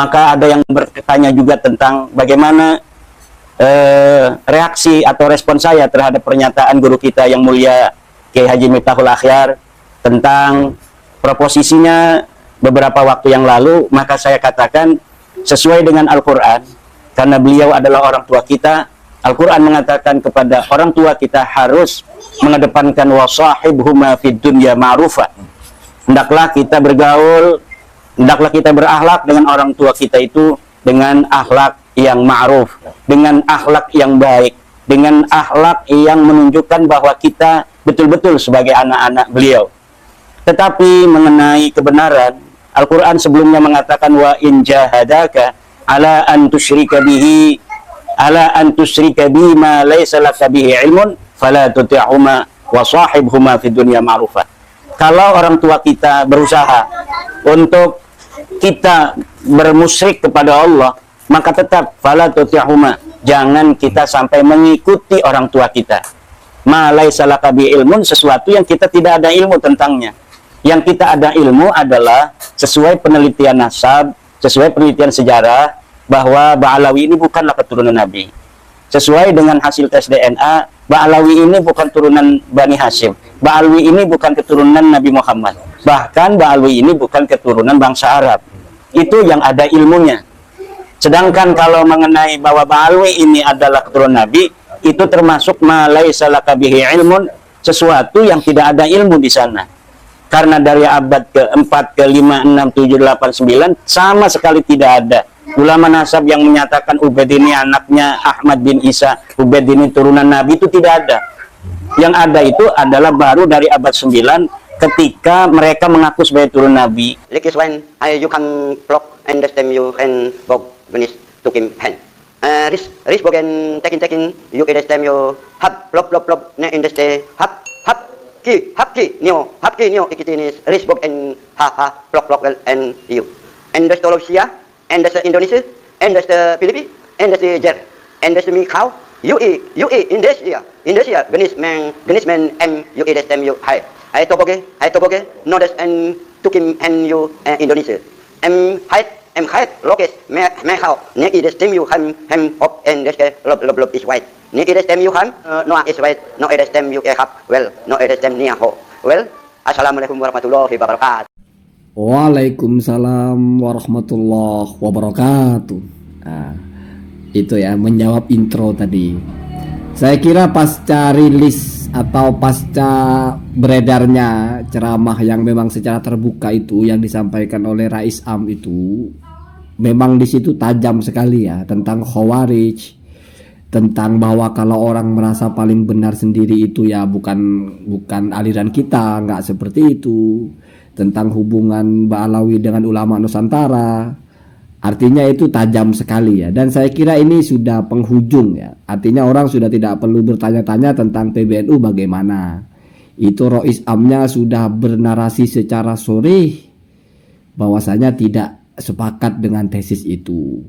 Maka ada yang bertanya juga tentang bagaimana reaksi atau respon saya terhadap pernyataan guru kita yang mulia Kiai Haji Miftahul Akhyar tentang proposisinya beberapa waktu yang lalu. Maka saya katakan sesuai dengan Al-Quran, karena beliau adalah orang tua kita. Al-Quran mengatakan kepada orang tua kita harus mengedepankan wasahibhuma fid dunya ma'rufa. Hendaklah kita bergaul, hendaklah kita berakhlak dengan orang tua kita itu dengan akhlak yang ma'ruf, dengan akhlak yang baik, dengan akhlak yang menunjukkan bahwa kita betul-betul sebagai anak-anak beliau. Tetapi mengenai kebenaran, Al-Quran sebelumnya mengatakan wa in jahadaka ala an tusyrika bihi ala an tusyrika bima laysa laka bihi ilmun fala tuti'huma wa sahibhuma fid dunya ma'rufa. Kalau orang tua kita berusaha untuk kita bermusyrik kepada Allah, maka tetap fala tuti'huma, jangan kita sampai mengikuti orang tua kita. Ma laysa laka bihi ilmun, sesuatu yang kita tidak ada ilmu tentangnya. Yang kita ada ilmu adalah sesuai penelitian nasab, sesuai penelitian sejarah, bahwa Ba'alawi ini bukanlah keturunan Nabi. Sesuai dengan hasil tes DNA, Ba'alawi ini bukan turunan Bani Hashim. Ba'alawi ini bukan keturunan Nabi Muhammad. Bahkan Ba'alawi ini bukan keturunan bangsa Arab. Itu yang ada ilmunya. Sedangkan kalau mengenai bahwa Ba'alawi ini adalah keturunan Nabi, itu termasuk ma laisa laka bihi ilmun, sesuatu yang tidak ada ilmu di sana. Karena dari abad ke-4, ke-5, 6, 7, 8, 9 sama sekali tidak ada ulama nasab yang menyatakan Ubaid ini anaknya Ahmad bin Isa, Ubaid ini turunan Nabi, itu tidak ada. Yang ada itu adalah baru dari abad 9 ketika mereka mengaku sebagai turun Nabi. Like is when you can block and the stem you can block benis to kim hand. Ris bogen taking you can stem you hab block ne in the stay hab ki neo ikitinis ris bog and ha block and you. And the Stolosia and the Indonesia, and the Philippines, and the Jer, and the Mikau, UE, Indonesia, Genis man, UE the stem you, hai toboge, no das and took him and you Indonesia, height, locus, how, ne the stem you ham up and the lob is white, ne the stem you ham, no is white, no the stem you have, well, no the stem near ho, well, assalamualaikum warahmatullahi wabarakatuh. Waalaikumsalam warahmatullahi wabarakatuh. Nah, itu ya, menjawab intro tadi. Saya kira pasca rilis atau pasca beredarnya ceramah yang memang secara terbuka itu yang disampaikan oleh Rais Am itu, memang di situ tajam sekali ya tentang Khawarij, tentang bahwa kalau orang merasa paling benar sendiri itu ya bukan aliran kita, nggak seperti itu. Tentang hubungan Ba'alawi dengan ulama Nusantara, artinya itu tajam sekali ya. Dan saya kira ini sudah penghujung ya. Artinya orang sudah tidak perlu bertanya-tanya tentang PBNU bagaimana. Itu Rois Amnya sudah bernarasi secara sharih bahwasanya tidak sepakat dengan tesis itu.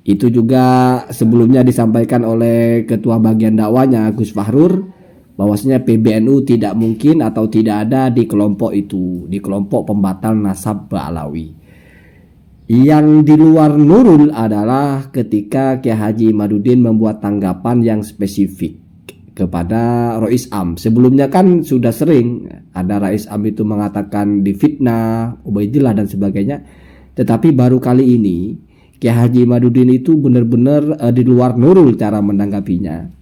Itu juga sebelumnya disampaikan oleh Ketua Bagian Dakwahnya Gus Fahrur, bahwasanya PBNU tidak mungkin atau tidak ada di kelompok itu, di kelompok pembatal nasab Ba'alawi. Yang di luar nurul adalah ketika Kiai Haji Imaduddin membuat tanggapan yang spesifik kepada Rois Am. Sebelumnya kan sudah sering ada Rois Am itu mengatakan difitnah, Ubaidillah dan sebagainya. Tetapi baru kali ini Kiai Haji Imaduddin itu benar-benar di luar nurul cara menanggapinya.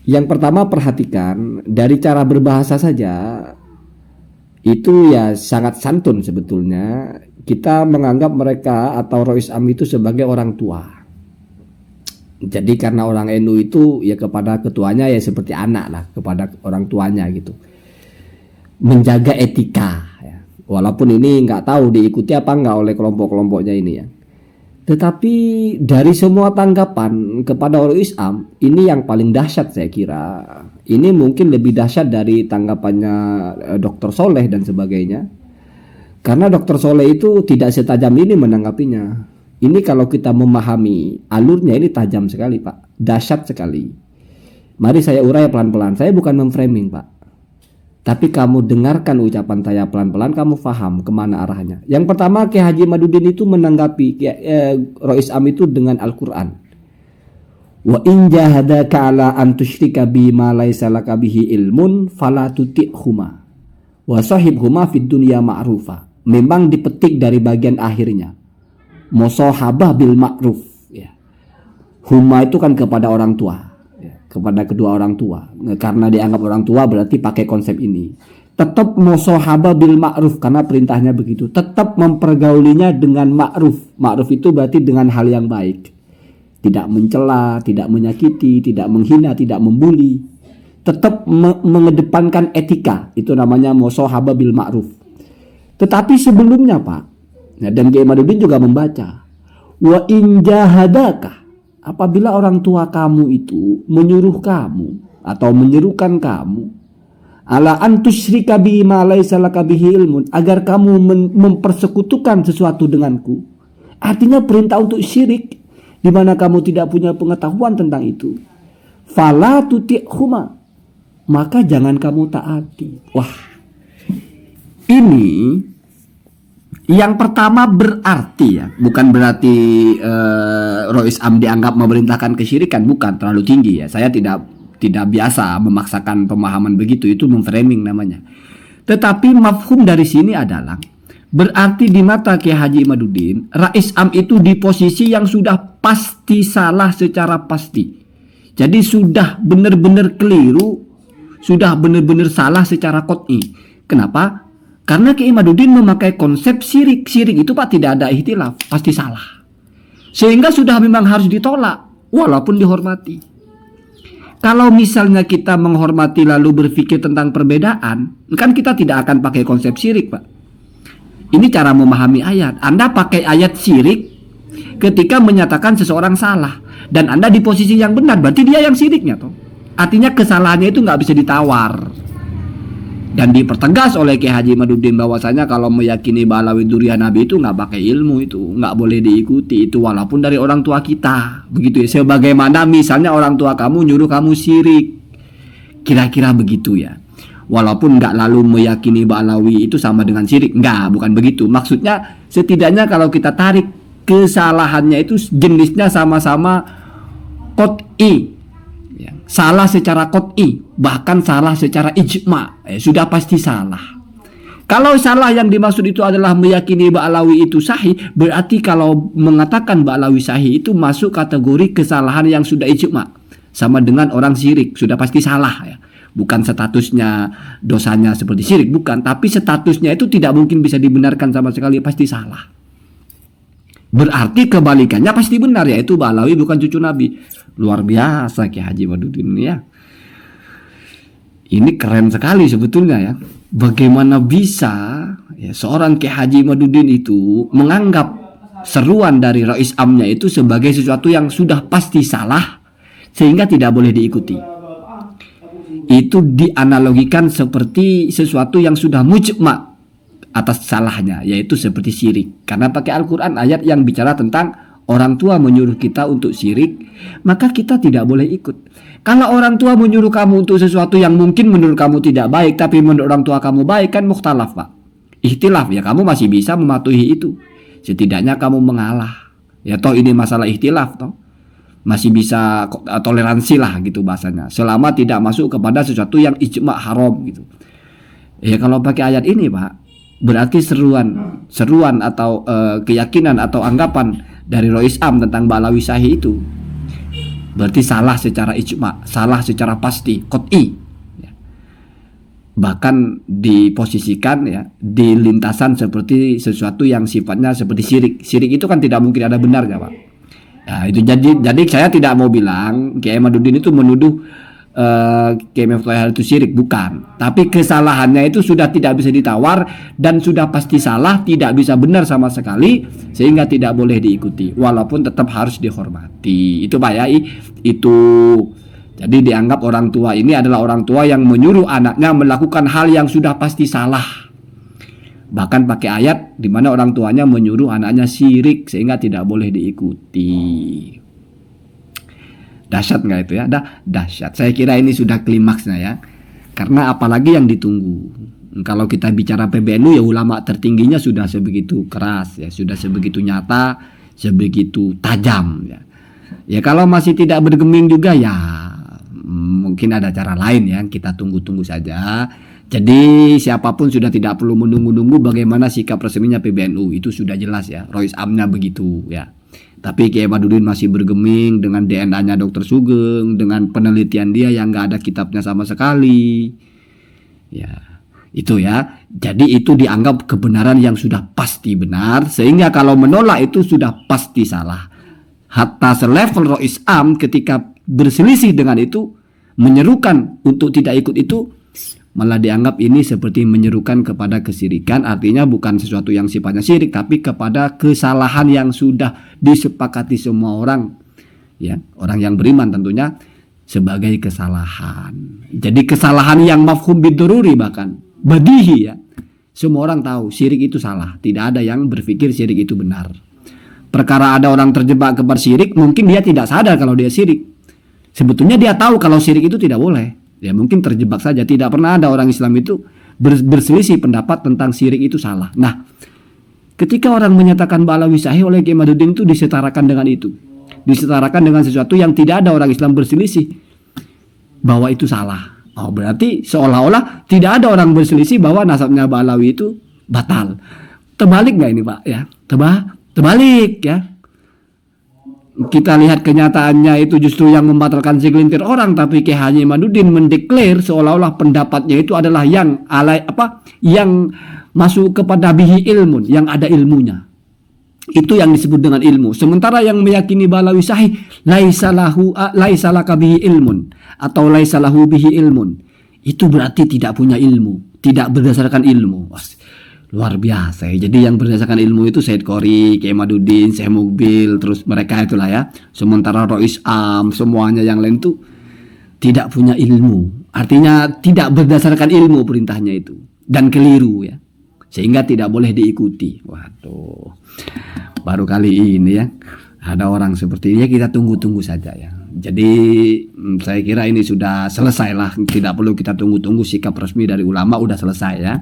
Yang pertama, perhatikan dari cara berbahasa saja itu ya sangat santun sebetulnya. Kita menganggap mereka atau Rois Am itu sebagai orang tua. Jadi karena orang NU itu ya kepada ketuanya ya seperti anak lah kepada orang tuanya gitu. Menjaga etika ya. Walaupun ini nggak tahu diikuti apa nggak oleh kelompok-kelompoknya ini ya. Tetapi dari semua tanggapan kepada Rois Am, ini yang paling dahsyat saya kira. Ini mungkin lebih dahsyat dari tanggapannya Dr. Soleh dan sebagainya. Karena Dr. Soleh itu tidak setajam ini menanggapinya. Ini kalau kita memahami alurnya ini tajam sekali Pak. Dahsyat sekali. Mari saya urai pelan-pelan. Saya bukan memframing Pak. Tapi kamu dengarkan ucapan saya pelan-pelan, kamu faham kemana arahnya. Yang pertama, Kiai Haji Madudin itu menanggapi Rois Am itu dengan Al-Quran. Wa in jahadaka ala an tusyrika bima laisa laka bihi ilmun fala tuti'huma wa sahibhuma fid dunya ma'rufa. Memang dipetik dari bagian akhirnya. Musahabah bil ma'ruf, ya. Huma itu kan kepada orang tua, ya, kepada kedua orang tua. Karena dianggap orang tua berarti pakai konsep ini. Tetap musahabah bil ma'ruf karena perintahnya begitu. Tetap mempergaulinya dengan ma'ruf. Ma'ruf itu berarti dengan hal yang baik. Tidak mencela, tidak menyakiti, tidak menghina, tidak membuli. Tetap mengedepankan etika. Itu namanya musahabah bil ma'ruf. Tetapi sebelumnya Pak, dan Kiai Madudin juga membaca, wa in jahadaka, apabila orang tua kamu itu menyuruh kamu atau menyerukan kamu ala an tusyrika bima laisa laka bihi ilmun, agar kamu mempersekutukan sesuatu denganku. Artinya perintah untuk syirik di mana kamu tidak punya pengetahuan tentang itu. Fala tuti'huma, maka jangan kamu taati. Wah, ini yang pertama berarti ya, bukan berarti Rois Am dianggap memerintahkan kesyirikan, bukan, terlalu tinggi ya. Saya tidak biasa memaksakan pemahaman begitu, itu memframing namanya. Tetapi mafhum dari sini adalah berarti di mata Kiai Haji Madudin, Rais Am itu di posisi yang sudah pasti salah secara pasti. Jadi sudah benar-benar keliru, sudah benar-benar salah secara qot'i. Kenapa? Karena Kiai Madudin memakai konsep syirik. Syirik itu Pak tidak ada ikhtilaf, pasti salah. Sehingga sudah memang harus ditolak, walaupun dihormati. Kalau misalnya kita menghormati lalu berpikir tentang perbedaan, kan kita tidak akan pakai konsep syirik Pak. Ini cara memahami ayat. Anda pakai ayat syirik ketika menyatakan seseorang salah. Dan Anda di posisi yang benar, berarti dia yang syiriknya toh. Artinya kesalahannya itu nggak bisa ditawar. Dan dipertegas oleh Kiai Haji Madudin bahwasanya kalau meyakini Ba'alawi Dzurriyyah Nabi itu nggak pakai ilmu, itu nggak boleh diikuti, itu walaupun dari orang tua kita, begitu ya. Sebagaimana misalnya orang tua kamu nyuruh kamu syirik, kira-kira begitu ya. Walaupun nggak lalu meyakini Ba'alawi itu sama dengan syirik, nggak, bukan begitu. Maksudnya setidaknya kalau kita tarik kesalahannya itu jenisnya sama-sama qot'i. Ya, salah secara qot'i, bahkan salah secara ijma, sudah pasti salah. Kalau salah yang dimaksud itu adalah meyakini Ba'alawi itu sahih, berarti kalau mengatakan Ba'alawi sahih itu masuk kategori kesalahan yang sudah ijma, sama dengan orang syirik, sudah pasti salah ya. Bukan statusnya dosanya seperti syirik, bukan, tapi statusnya itu tidak mungkin bisa dibenarkan sama sekali, pasti salah. Berarti kebalikannya pasti benar, yaitu Ba'alawi bukan cucu Nabi. Luar biasa Kiai Haji Madudin ya. Ini keren sekali sebetulnya ya. Bagaimana bisa ya, seorang Kiai Haji Madudin itu menganggap seruan dari Rais Amnya itu sebagai sesuatu yang sudah pasti salah sehingga tidak boleh diikuti. Itu dianalogikan seperti sesuatu yang sudah mujma atas salahnya, yaitu seperti syirik. Karena pakai Al-Quran ayat yang bicara tentang orang tua menyuruh kita untuk syirik, maka kita tidak boleh ikut. Kalau orang tua menyuruh kamu untuk sesuatu yang mungkin menurut kamu tidak baik, tapi menurut orang tua kamu baik, kan mukhtalaf Pak. Ikhtilaf ya, kamu masih bisa mematuhi itu. Setidaknya kamu mengalah. Ya toh ini masalah ikhtilaf toh. Masih bisa toleransi lah gitu bahasanya. Selama tidak masuk kepada sesuatu yang ijma haram gitu. Ya kalau pakai ayat ini Pak, berarti seruan atau keyakinan atau anggapan dari Rois Am tentang Ba'alawi sahih itu berarti salah secara ijma, salah secara pasti, qot'i ya. Bahkan diposisikan ya di lintasan seperti sesuatu yang sifatnya seperti syirik. Syirik itu kan tidak mungkin ada benarnya Pak. Nah, itu jadi saya tidak mau bilang Kiai Madudin itu menuduh Kiai Miftahul itu syirik, bukan. Tapi kesalahannya itu sudah tidak bisa ditawar dan sudah pasti salah, tidak bisa benar sama sekali, sehingga tidak boleh diikuti, walaupun tetap harus dihormati. Itu Pak ya, itu. Jadi dianggap orang tua ini adalah orang tua yang menyuruh anaknya melakukan hal yang sudah pasti salah. Bahkan pakai ayat di mana orang tuanya menyuruh anaknya syirik sehingga tidak boleh diikuti. Dahsyat nggak itu ya? Dahsyat. Saya kira ini sudah klimaksnya ya. Karena apalagi yang ditunggu. Kalau kita bicara PBNU ya ulama tertingginya sudah sebegitu keras ya, sudah sebegitu nyata, sebegitu tajam ya. Ya kalau masih tidak bergeming juga ya mungkin ada cara lain ya, kita tunggu-tunggu saja. Jadi siapapun sudah tidak perlu menunggu-nunggu bagaimana sikap resminya PBNU, itu sudah jelas ya, Rois Amnya begitu ya. Tapi Kiai Madudin masih bergeming dengan DNA-nya Dr. Sugeng, dengan penelitian dia yang nggak ada kitabnya sama sekali. Ya, itu ya. Jadi itu dianggap kebenaran yang sudah pasti benar, sehingga kalau menolak itu sudah pasti salah. Hatta selevel Rois Am ketika berselisih dengan itu, menyerukan untuk tidak ikut itu, malah dianggap ini seperti menyerukan kepada kesyirikan. Artinya bukan sesuatu yang sifatnya syirik, tapi kepada kesalahan yang sudah disepakati semua orang ya, orang yang beriman tentunya, sebagai kesalahan. Jadi kesalahan yang mafhum bidururi, bahkan badihi ya, semua orang tahu syirik itu salah, tidak ada yang berpikir syirik itu benar. Perkara ada orang terjebak kepada syirik, mungkin dia tidak sadar kalau dia syirik. Sebetulnya dia tahu kalau syirik itu tidak boleh, ya mungkin terjebak saja. Tidak pernah ada orang Islam itu berselisih pendapat tentang syirik itu salah. Nah, ketika orang menyatakan Ba'alawi sahih oleh Kiai Madudin itu disetarakan dengan itu, disetarakan dengan sesuatu yang tidak ada orang Islam berselisih bahwa itu salah. Oh, berarti seolah-olah tidak ada orang berselisih bahwa nasabnya Ba'alawi itu batal. Terbalik nggak ini Pak ya? Terbalik ya. Kita lihat kenyataannya itu justru yang membatalkan segelintir orang, tapi Kiai Haji Madudin mendeklar seolah-olah pendapatnya itu adalah yang yang masuk kepada bihi ilmun, yang ada ilmunya. Itu yang disebut dengan ilmu. Sementara yang meyakini Ba'alawi sahih laisa laka bihi ilmun atau laisa lahu bihi ilmun, itu berarti tidak punya ilmu, tidak berdasarkan ilmu. Luar biasa ya. Jadi yang berdasarkan ilmu itu Said Qori, Kiai Madudin, Syekh Mukbil, terus mereka itulah ya. Sementara Rois Am, semuanya yang lain itu tidak punya ilmu. Artinya tidak berdasarkan ilmu perintahnya itu, dan keliru ya, sehingga tidak boleh diikuti. Waduh, baru kali ini ya ada orang seperti ini. Ya kita tunggu-tunggu saja ya. Jadi saya kira ini sudah selesai lah, tidak perlu kita tunggu-tunggu. Sikap resmi dari ulama udah selesai ya.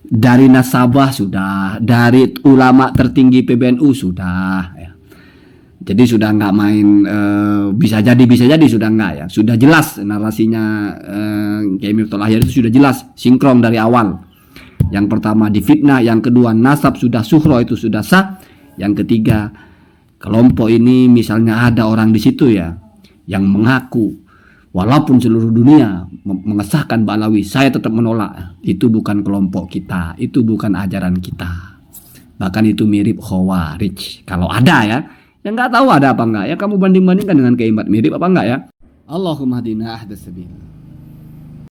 Dari nasabah sudah, dari ulama tertinggi PBNU sudah ya. Jadi sudah nggak main bisa jadi sudah nggak ya, sudah jelas narasinya. Kiai Miftahul Ahyar itu sudah jelas, sinkron dari awal. Yang pertama difitnah, yang kedua nasab sudah suhro, itu sudah sah. Yang ketiga, kelompok ini misalnya ada orang di situ ya yang mengaku walaupun seluruh dunia mengesahkan Ba'alawi, saya tetap menolak. Itu bukan kelompok kita, itu bukan ajaran kita. Bahkan itu mirip Khawarij. Kalau ada ya, yang nggak tahu ada apa enggak ya, kamu banding-bandingkan dengan Kiai Mat, mirip apa enggak ya. Allahumma hadina ahdas sabil.